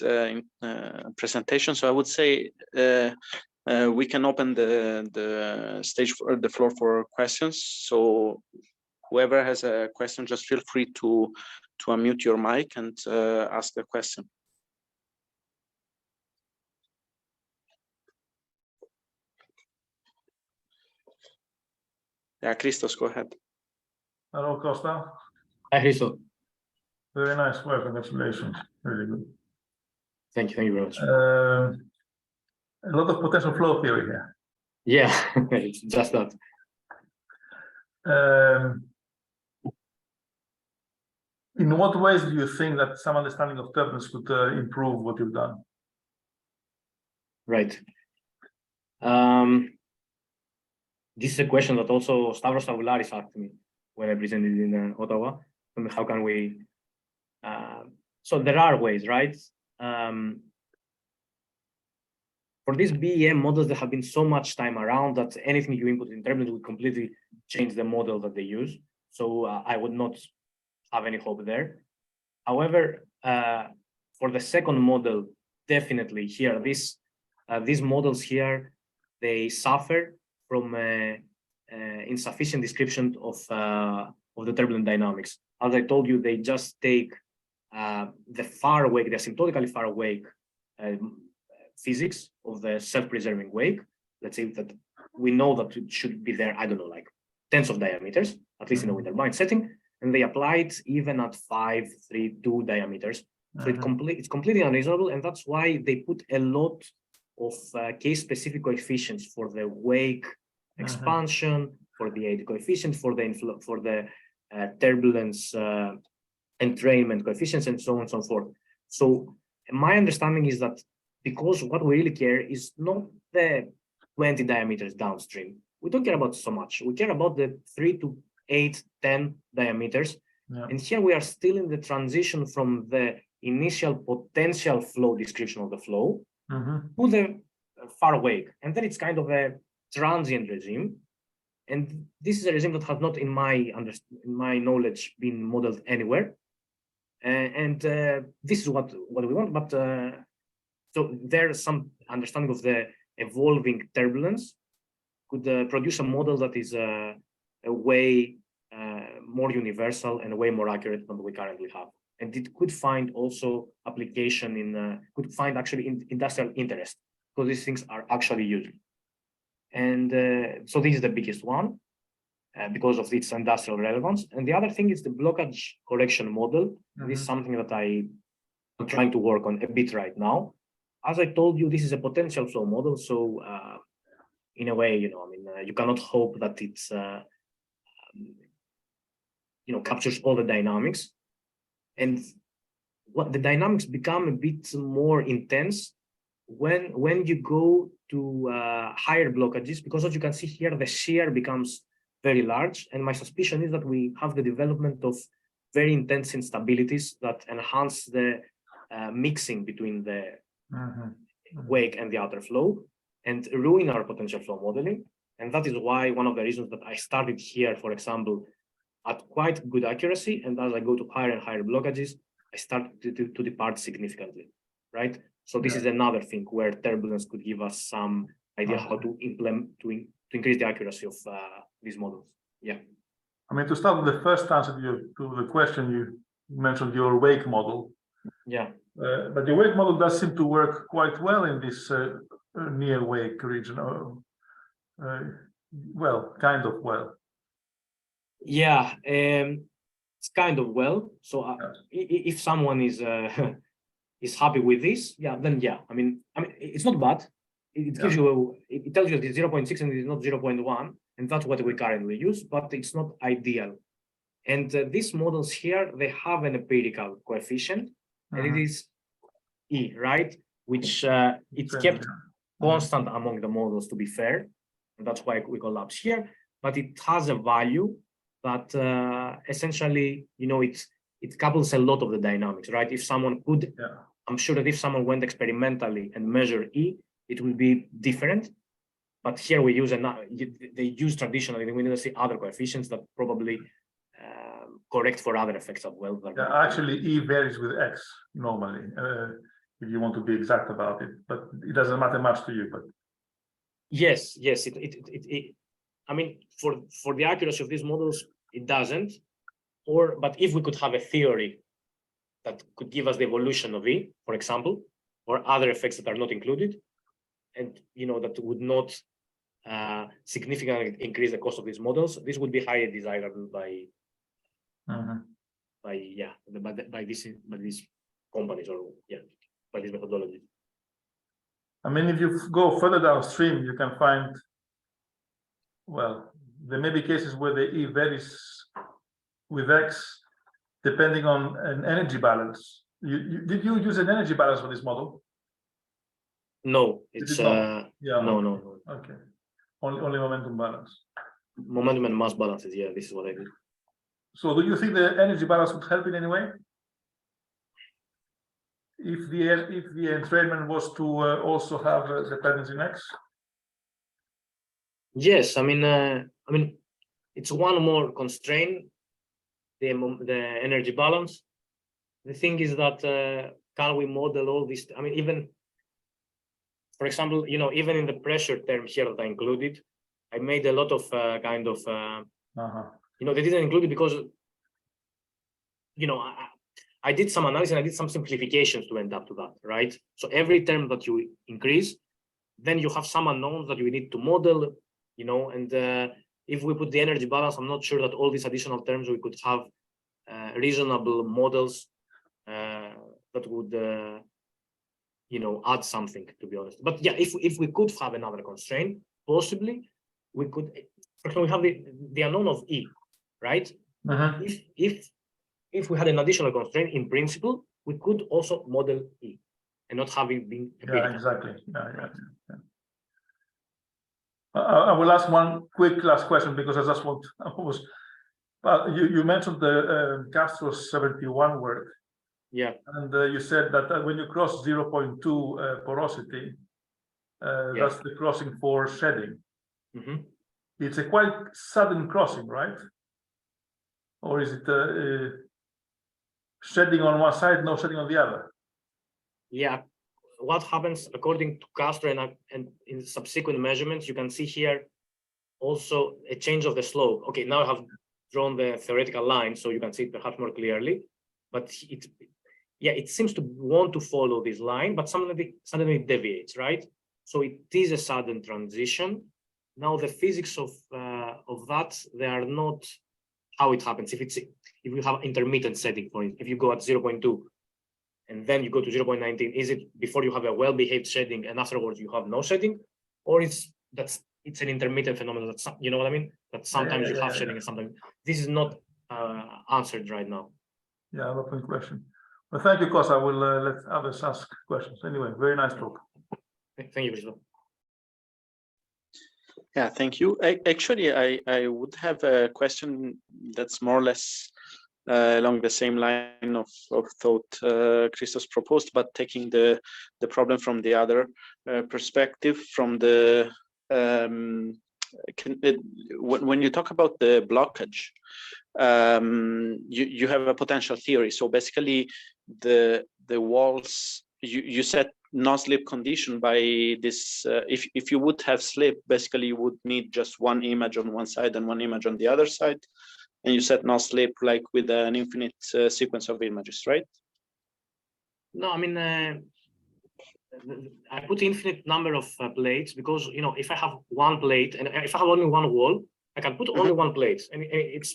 presentation. So I would say we can open the stage for the floor for questions. So whoever has a question, just feel free to unmute your mic and ask the question. Yeah, Christos, go ahead. Hello, Costa. Hi, Christos. Very nice work. Congratulations. Really good. Thank you very much. A lot of potential flow theory here. Yeah, it's just that. In what ways do you think that some understanding of turbines could improve what you've done? Right. This is a question that also Steiros Stavularis asked me when I presented in Ottawa. How can we? So there are ways, right? For these BEM models, there have been so much time around that anything you input in turbines will completely change the model that they use. So I would not have any hope there. However, for the second model, definitely here, these models here, they suffer from insufficient description of the turbulent dynamics. As I told you, they just take the far wake, the asymptotically far wake physics of the self-preserving wake. Let's say that we know that it should be there, I don't know, like tens of diameters, at least in a wind turbine setting, and they apply it even at 5, 3, 2 diameters. So it's completely unreasonable, and that's why they put a lot of case-specific coefficients for the wake expansion, for the AD coefficient, for the turbulence entrainment coefficients, and so on and so forth. So my understanding is that because what we really care is not the 20 diameters downstream. We don't care about so much. We care about the 3 to 8, 10 diameters. Yeah. And here we are still in the transition from the initial potential flow description of the flow to the far wake. And then it's kind of a transient regime. And this is a regime that has not, in my knowledge, been modeled anywhere. And this is what we want. But so there's some understanding of the evolving turbulence could produce a model that is a way more universal and way more accurate than we currently have. And it could find also application in, could find actually in industrial interest, because these things are actually used. And so this is the biggest one because of its industrial relevance. And the other thing is the blockage correction model. This is something that I'm trying to work on a bit right now. As I told you, this is a potential flow model. So in a way, you cannot hope that it's, captures all the dynamics. And what the dynamics become a bit more intense when you go to higher blockages, because as you can see here, the shear becomes very large. And my suspicion is that we have the development of very intense instabilities that enhance the mixing between the wake and the outer flow and ruin our potential flow modeling. And that is why one of the reasons that I started here, for example, at quite good accuracy. And as I go to higher and higher blockages, I start to depart significantly, right? So this is another thing where turbulence could give us some idea how to implement, to increase the accuracy of these models. Yeah. I mean, to start with the first answer to the question, you mentioned your wake model. Yeah. But the wake model does seem to work quite well in this near wake region. Well, kind of well. Yeah, it's kind of well. So if someone is happy with this, then yeah. I mean, it's not bad. It gives you, it tells you that it's 0.6 and it is not 0.1, and that's what we currently use, but it's not ideal. And these models here, they have an empirical coefficient, and it is E, right? Which it's kept constant among the models, to be fair, and that's why we collapse here. But it has a value that essentially, it couples a lot of the dynamics, right? If someone could, I'm sure that if someone went experimentally and measured E, it will be different. But here we use they use traditionally, we need to see other coefficients that probably correct for other effects as well. Yeah, actually, E varies with X normally, if you want to be exact about it, but it doesn't matter much to you. But yes, I mean, for the accuracy of these models, it doesn't. But if we could have a theory that could give us the evolution of E, for example, or other effects that are not included, and that would not significantly increase the cost of these models, this would be highly desirable by these companies, or by these methodologies. I mean, if you go further downstream, you can find, well, there may be cases where the E varies with X depending on an energy balance. Did you use an energy balance for this model? No, it's no. Okay, only momentum balance. Momentum and mass balances. Yeah, this is what I did. So, do you think the energy balance would help in any way? If the entrainment was to also have dependence in X? Yes, I mean, it's one more constraint the energy balance. The thing is that can we model all this? I mean, even for example, even in the pressure term here that I included, I made a lot of they didn't include it because I did some analysis and I did some simplifications to end up to that, right? So every term that you increase, then you have some unknowns that you need to model, and if we put the energy balance, I'm not sure that all these additional terms we could have reasonable models that would add something, to be honest. But yeah, if we could have another constraint, possibly we could. For example, we have the unknown of E, right? If we had an additional constraint, in principle, we could also model E and not having been empirical. Yeah, exactly. Yeah. I will ask one quick last question because I just want. You mentioned the Castro's 71 work. Yeah. And you said that when you cross 0.2 porosity, that's the crossing for shedding. It's a quite sudden crossing, right? Or is it shedding on one side, no shedding on the other? Yeah. What happens according to Castro and in subsequent measurements, you can see here also a change of the slope. Okay, now I have drawn the theoretical line, so you can see it perhaps more clearly. But it seems to want to follow this line, but suddenly it deviates, right? So it is a sudden transition. Now the physics of that, they are not how it happens. If you have intermittent setting, for it, if you go at 0.2 and then you go to 0.19, is it before you have a well-behaved shedding and afterwards you have no shedding, or it's an intermittent phenomenon? That's, you know what I mean? That sometimes you have shedding and sometimes this is not answered right now. Yeah, open question. Well, thank you, Kostas. I will let others ask questions. Anyway, very nice talk. Thank you, Priscilla. Yeah, thank you. Actually, I would have a question that's more or less along the same line of thought Christos proposed, but taking the problem from the other perspective, from the when you talk about the blockage, you have a potential theory. So basically, the walls, you set no slip condition by this. If you would have slip, basically you would need just one image on one side and one image on the other side, and you set no slip like with an infinite sequence of images, right? No, I mean, I put infinite number of plates because if I have one plate and if I have only one wall, I can put only one plate, and it's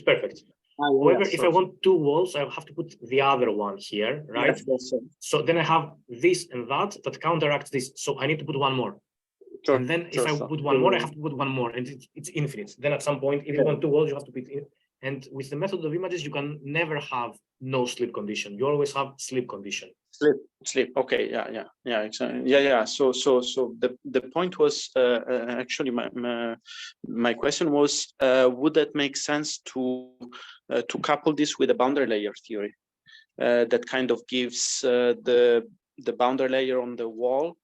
perfect. However, if I want two walls, I have to put the other one here, right? Yes. So then I have this and that counteracts this. So I need to put one more. Sure. And then if I put one more, I have to put one more, and it's infinite. Then at some point, if you want two walls, you have to put in. And with the method of images, you can never have no slip condition. You always have slip condition. Slip. Okay. Yeah. Exactly. Yeah. So the point was actually my question was, would that make sense to couple this with a boundary layer theory that kind of gives the boundary layer on the wall,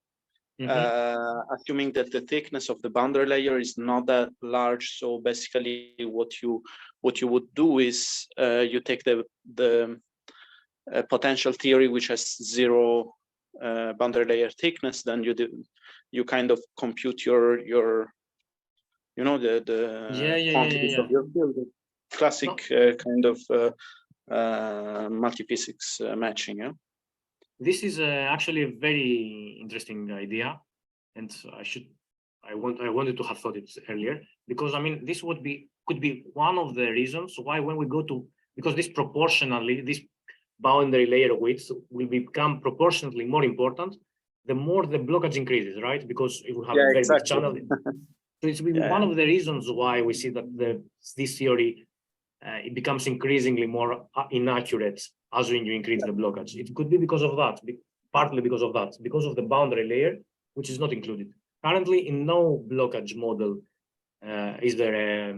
assuming that the thickness of the boundary layer is not that large. So basically, what you would do is you take the potential theory which has zero boundary layer thickness, then you kind of compute your the quantities of your field, the classic kind of multiphysics matching. Yeah. This is actually a very interesting idea, and I wanted to have thought it earlier, because I mean this could be one of the reasons why when we go to, because this boundary layer width will become proportionately more important the more the blockage increases, right? Because if we have a very big channel, so it's one of the reasons why we see that this theory it becomes increasingly more inaccurate as when you increase the blockage. It could be because of that, partly because of that, because of the boundary layer, which is not included. Currently, in no blockage model is there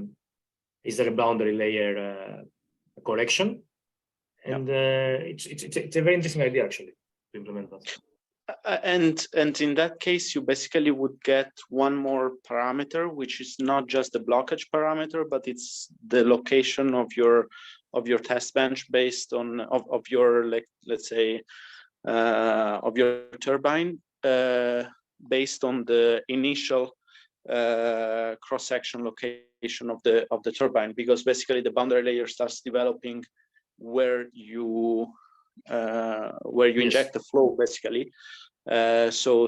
a boundary layer correction. And it's a very interesting idea actually to implement that. And in that case, you basically would get one more parameter, which is not just the blockage parameter, but it's the location of your your test bench based on of your, like, let's say of your turbine based on the initial cross-section location of the turbine, because basically the boundary layer starts developing where you inject the flow, basically. So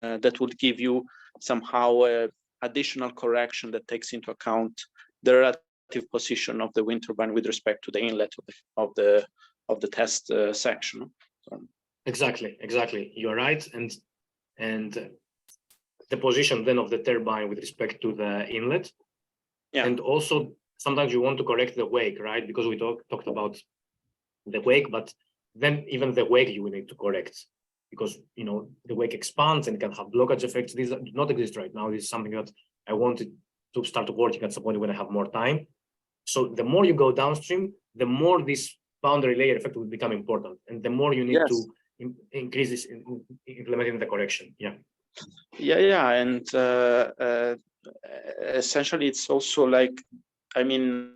that would give you somehow additional correction that takes into account the relative position of the wind turbine with respect to the inlet of the test section. So. Exactly. You're right, and the position then of the turbine with respect to the inlet, and also sometimes you want to correct the wake, right? Because we talked about the wake, but then even the wake you will need to correct, because the wake expands and can have blockage effects. These do not exist right now. This is something that I wanted to start working at some point when I have more time. So the more you go downstream, the more this boundary layer effect will become important, and the more you need to increase this in implementing the correction. And essentially it's also like, I mean,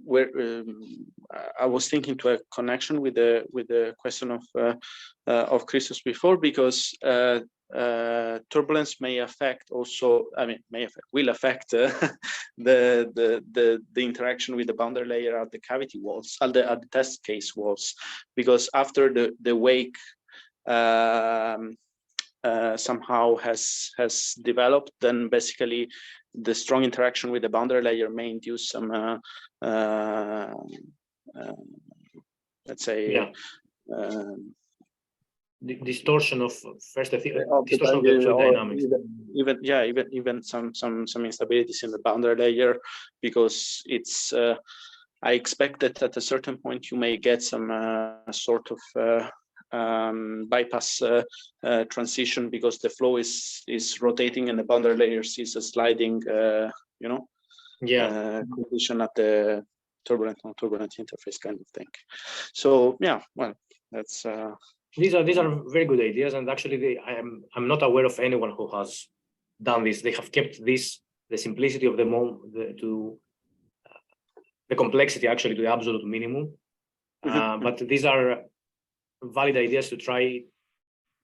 where I was thinking to a connection with the question of Christos before, because turbulence may affect also, will affect the interaction with the boundary layer at the cavity walls, at the test case walls, because after the wake somehow has developed, then basically the strong interaction with the boundary layer may induce some let's say distortion of distortion of the fluid dynamics. Even some instabilities in the boundary layer, because it's I expect that at a certain point you may get some sort of bypass transition, because the flow is rotating and the boundary layer sees a sliding condition at the turbulent non-turbulent interface kind of thing. So well, that's these are very good ideas, and actually I'm not aware of anyone who has done this. They have kept the simplicity of the complexity actually to the absolute minimum. But these are valid ideas to try,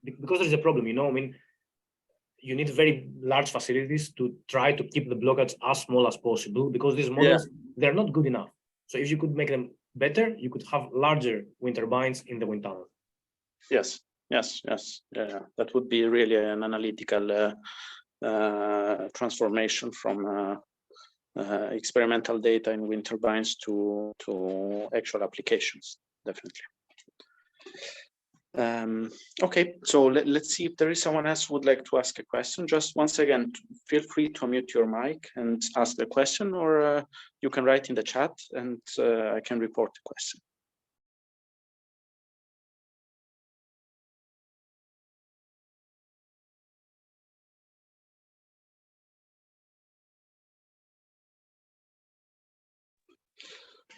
because there's a problem, you need very large facilities to try to keep the blockage as small as possible, because these models, they're not good enough. So if you could make them better, you could have larger wind turbines in the wind tunnel. Yes. That would be really an analytical transformation from experimental data in wind turbines to actual applications, definitely. Okay, so let's see if there is someone else who would like to ask a question. Just once again, feel free to unmute your mic and ask the question, or you can write in the chat and I can report the question.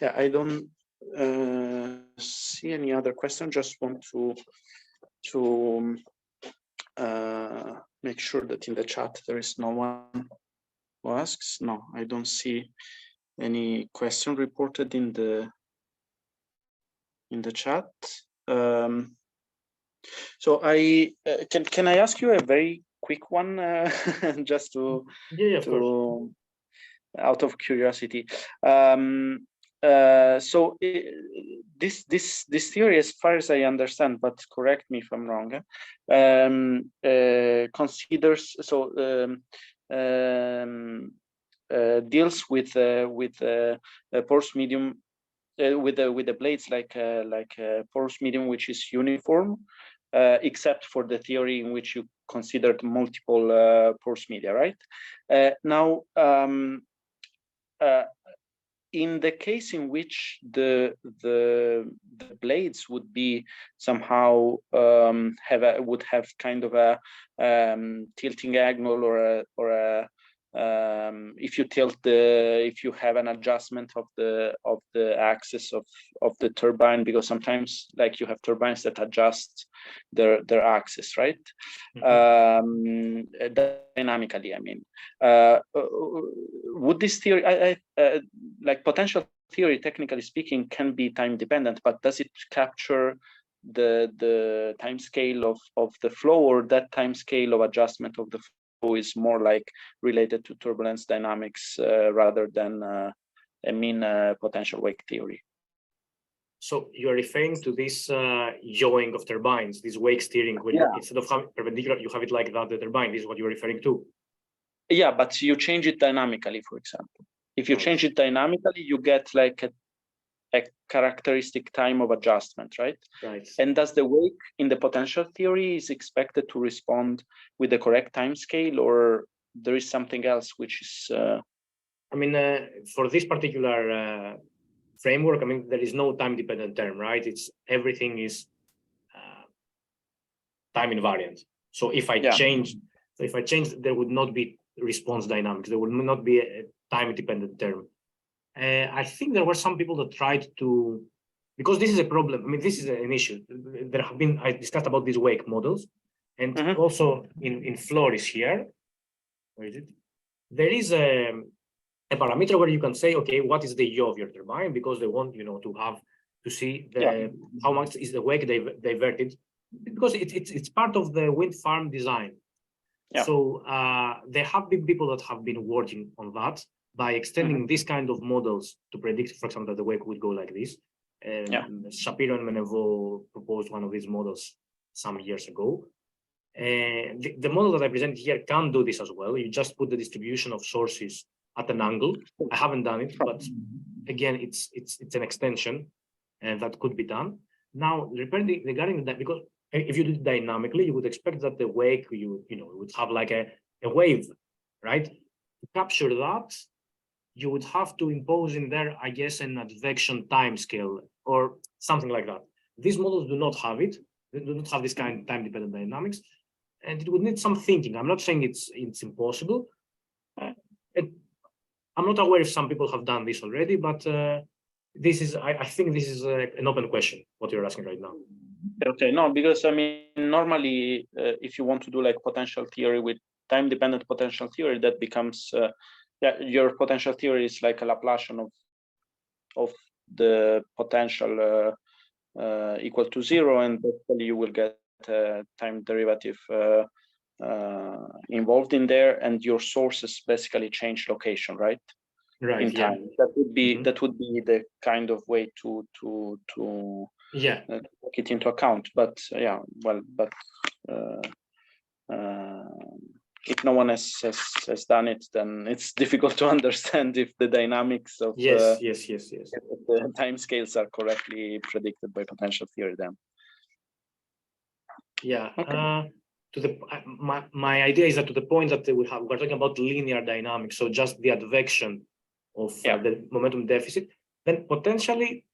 Yeah, I don't see any other question. Just want to make sure that in the chat there is no one who asks. No, I don't see any question reported in the chat. So I can I ask you a very quick one, just to out of curiosity. So this theory, as far as I understand, but correct me if I'm wrong, considers deals with porous medium, with the blades like porous medium which is uniform, except for the theory in which you considered multiple porous media, right? Now, in the case in which the blades would be somehow would have kind of a tilting angle or a if you have an adjustment of the axis of the turbine, because sometimes like you have turbines that adjust their axis, right? Dynamically, I mean. Would this theory, like potential theory, technically speaking, can be time dependent, but does it capture the time scale of the flow, or that time scale of adjustment of the flow is more like related to turbulence dynamics rather than a mean potential wake theory? So you're referring to this yawing of turbines, this wake steering, when instead of having perpendicular, you have it like that, the turbine. This is what you're referring to. Yeah, but you change it dynamically, for example. If you change it dynamically, you get like a characteristic time of adjustment, right? Right. And does the wake in the potential theory is expected to respond with the correct time scale, or there is something else which is? I mean, for this particular framework, I mean, there is no time-dependent term, right? It's everything is time invariant. So if I change, there would not be response dynamics. There would not be a time-dependent term. I think there were some people that tried to, because this is a problem. I mean, this is an issue. There have been, I discussed about these wake models, and also in Flores here. Where is it? There is a parameter where you can say, okay, what is the yaw of your turbine, because they want, to see how much is the wake diverted, because it's part of the wind farm design. Yeah. So there have been people that have been working on that by extending this kind of models to predict, for example, that the wake would go like this. Shapiro and Menevaux proposed one of these models some years ago. The model that I present here can do this as well. You just put the distribution of sources at an angle. I haven't done it, but again, it's an extension, and that could be done. Now, regarding that, because if you do it dynamically, you would expect that the wake would have like a wave, right? To capture that, you would have to impose in there, I guess, an advection time scale or something like that. These models do not have it. They do not have this kind of time-dependent dynamics, and it would need some thinking. I'm not saying it's impossible. I'm not aware if some people have done this already, but this is, I think this is an open question, what you're asking right now. Okay, no, because I mean, normally, if you want to do like potential theory with time-dependent potential theory, that becomes, your potential theory is like a Laplacian of the potential equal to 0, and basically you will get a time derivative involved in there, and your sources basically change location, right? Right. In time. That would be the kind of way to take it into account. But if no one has done it, then it's difficult to understand if the dynamics of the time scales are correctly predicted by potential theory. Then. Yeah. Okay. My idea is that to the point that we're talking about linear dynamics, so just the advection of the momentum deficit, then potentially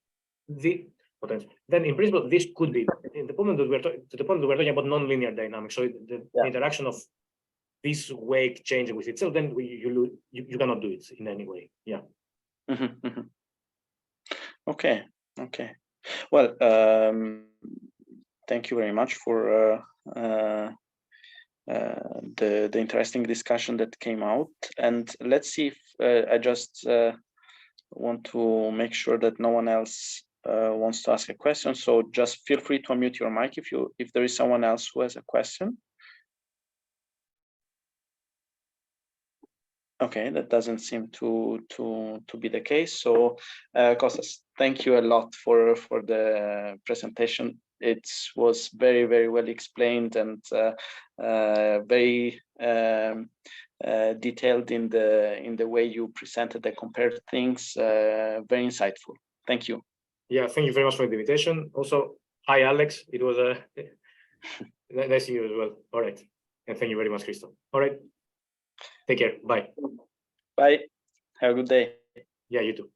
then in principle this could be in the point that we're talking about non-linear dynamics. So the interaction of this wake changing with itself, then you cannot do it in any way. Yeah. Okay. Well, thank you very much for the interesting discussion that came out. And let's see if I just want to make sure that no one else wants to ask a question. So just feel free to unmute your mic if there is someone else who has a question. Okay, that doesn't seem to be the case. So Kostas, thank you a lot for the presentation. It was very, very well explained and very detailed in the way you presented and compared things. Very insightful. Thank you. Yeah, thank you very much for the invitation. Also, hi Alex. It was nice seeing you as well. All right, and thank you very much, Christo. All right, take care. Bye. Bye. Have a good day. Yeah, you too.